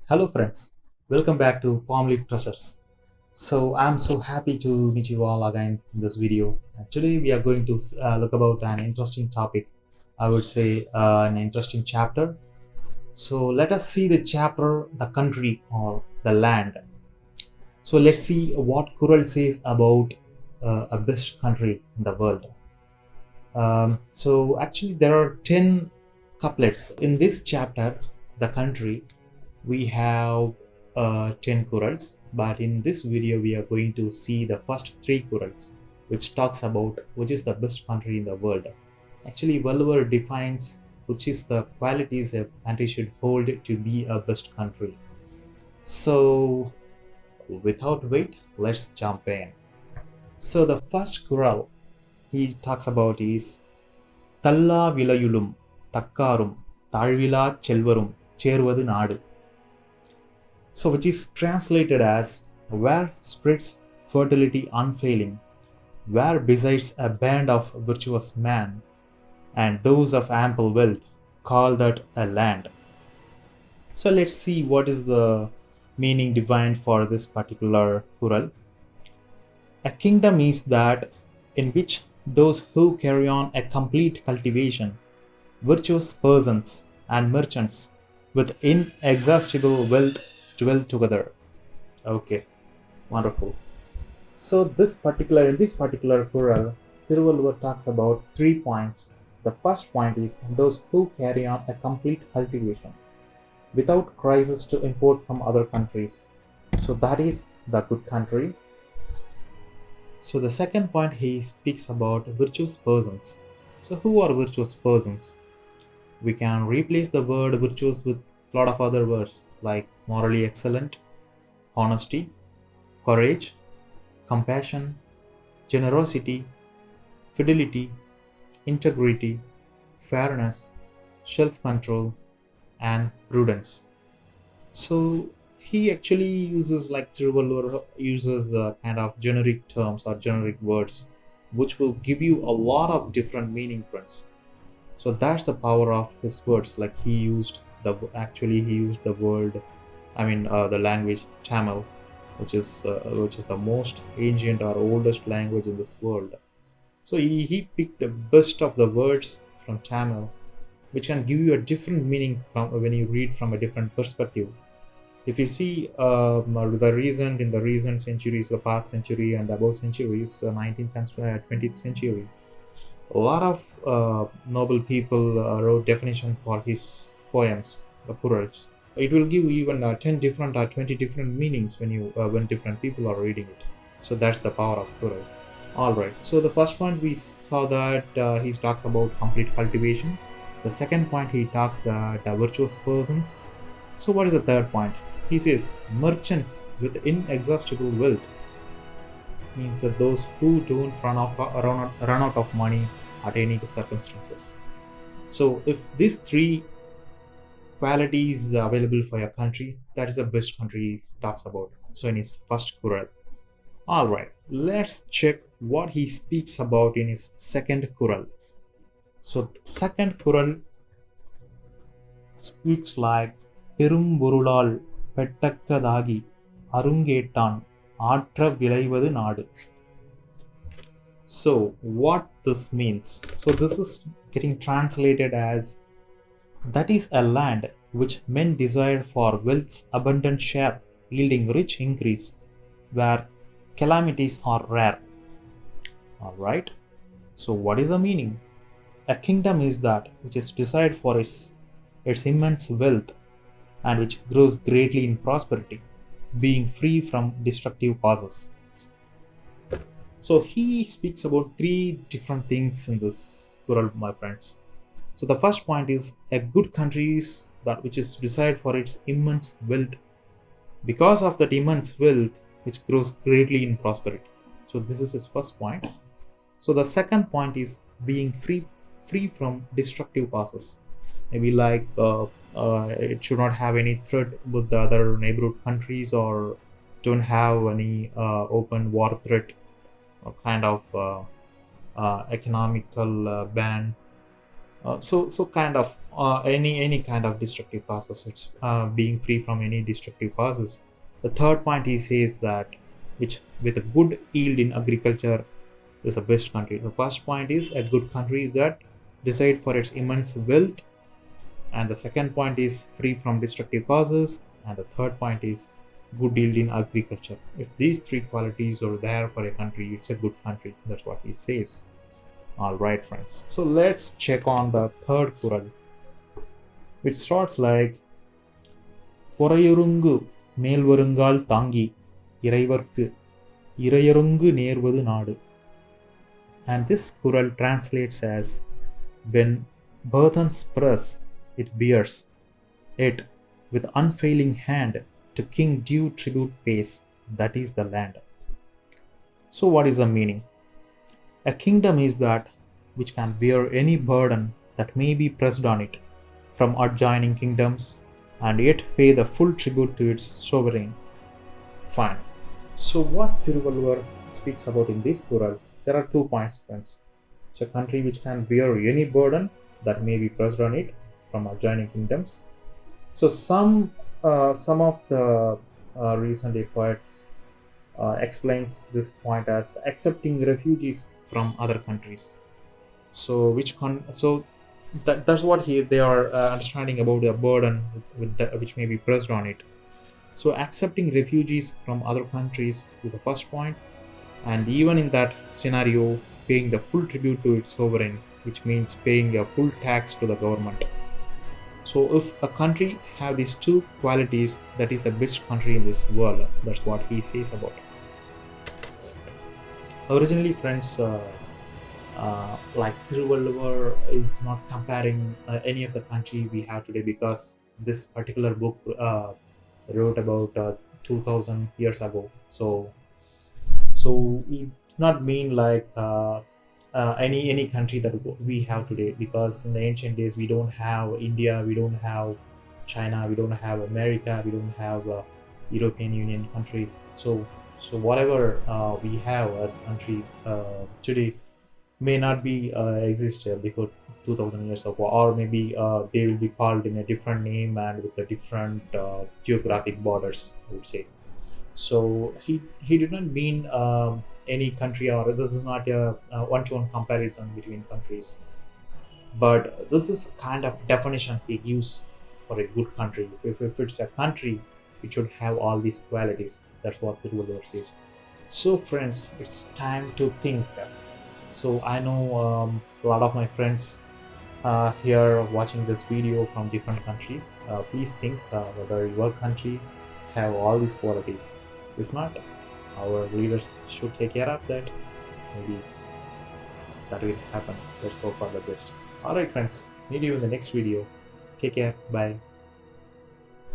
Hello friends, welcome back to Palm Leaf Treasures. So I'm so happy to meet you all again in this video. Actually, we are going to look about an interesting topic. I would say an interesting chapter. So let us see the chapter, the country or the land. So let's see what Kural says about a best country in the world. So actually there are 10 couplets in this chapter, the country. We have 10 Kurals, but in this video we are going to see the first 3 Kurals, which talks about which is the best country in the world. Actually, Valluvar defines which is the qualities a country should hold to be a best country. So without wait, let's jump in. So the first Kural he talks about is Thalla vilayulum takkarum தாழ்விலா செல்வரும் சேர்வது நாடு. So which is translated as where spreads fertility unfailing, where besides a band of virtuous man and those of ample wealth call that a land. So let's see what is the meaning defined for this particular Kural. A kingdom is that in which those who carry on a complete cultivation, virtuous persons and merchants with inexhaustible wealth dwell together. Okay, wonderful. So in this particular Kural, Thiruvalluvar talks about 3 points. The first point is those who carry on a complete cultivation without crisis to import from other countries. So that is the good country. So the second point he speaks about virtuous persons. So who are virtuous persons? We can replace the word virtuous with a lot of other words like morally excellent, honesty, courage, compassion, generosity, fidelity, integrity, fairness, self-control, and prudence. So he actually uses, like Thiruvalluvar uses kind of generic terms or generic words which will give you a lot of different meaning, friends. So that's the power of his words. Like he used the word, the language Tamil, which is the most ancient or oldest language in this world. So he picked the best of the words from Tamil, which can give you a different meaning from when you read from a different perspective. If you see in the recent centuries, the past century and the above centuries, 19th and 20th century, a lot of noble people wrote definition for his poems, the Kurals. It will give even 10 different or 20 different meanings when different people are reading it. So that's the power of Kural. Alright, so the first point we saw that he talks about complete cultivation. The second point he talks that virtuous persons. So what is the third point? He says merchants with inexhaustible wealth, means that those who don't run out of money at any circumstances. So if these 3 qualities are available for your country, that is the best country he talks about. So in his first Kural. Alright, let's check what he speaks about in his second Kural. So second Kural speaks like பெரும்பொருளால் பெட்டக்கதாகி அருங்கேட்டான் ஆற்ற விளைவது நாடு. So what this means? So this is getting translated as that is a land which men desire for wealth's abundant share, yielding rich increase, where calamities are rare. Alright, so what is the meaning? A kingdom is that which is desired for its immense wealth and which grows greatly in prosperity, being free from destructive causes. So he speaks about 3 different things in this Kural, my friends. So the first point is a good country is that which is desired for its immense wealth, because of that immense wealth which grows greatly in prosperity. So this is his first point. So the second point is being free from destructive causes. Maybe like it should not have any threat with the other neighborhood countries, or don't have any open war threat or kind of economical ban So kind of any kind of destructive causes. It's being free from any destructive causes. The third point he says that which with a good yield in agriculture is the best country. The first point is a good country is that decide for its immense wealth, and the second point is free from destructive causes, and the third point is good yield in agriculture. If these three qualities are there for a country, it's a good country. That's what he says. All right, friends. So let's check on the third Kural, which starts like பொறையொருங்கு மேல்வருங்கால் தாங்கி இறைவர்க்கு இறையொருங்கு நேர்வது நாடு. And this Kural translates as when burthens press, it bears it with unfailing hand to king due tribute pays, that is the land. So what is the meaning? A kingdom is that which can bear any burden that may be pressed on it from adjoining kingdoms and yet pay the full tribute to its sovereign. Fine. So what Thiruvalluvar speaks about in this Kural, there are 2 points, friends. It's a country which can bear any burden that may be pressed on it from adjoining kingdoms. So some of the recent poets explains this point as accepting refugees from other countries. So that's what they are understanding about the burden which may be pressed on it. So accepting refugees from other countries is the first point, and even in that scenario paying the full tribute to its sovereign, which means paying a full tax to the government. So if a country have these two qualities, that is the best country in this world. That's what he says about it. Originally, friends, like Thiruvalluvar is not comparing any of the country we have today, because this particular book wrote about 2000 years ago. So it not mean like any country that we have today, because in the ancient days we don't have India, we don't have China, we don't have America, we don't have European Union countries. So whatever we have as a country today may not be exist before 2000 years ago, or maybe they will be called in a different name and with a different geographic borders, I would say. So he did not mean any country, or this is not a one-to-one comparison between countries, but this is kind of definition he gives for a good country. If it's a country, it should have all these qualities. That's what the ruler says. So friends, it's time to think. So I know a lot of my friends here watching this video from different countries. Please think whether your country have all these qualities. If not, our leaders should take care of that. Maybe that will happen. Let's go for the best. Alright friends, meet you in the next video. Take care. Bye.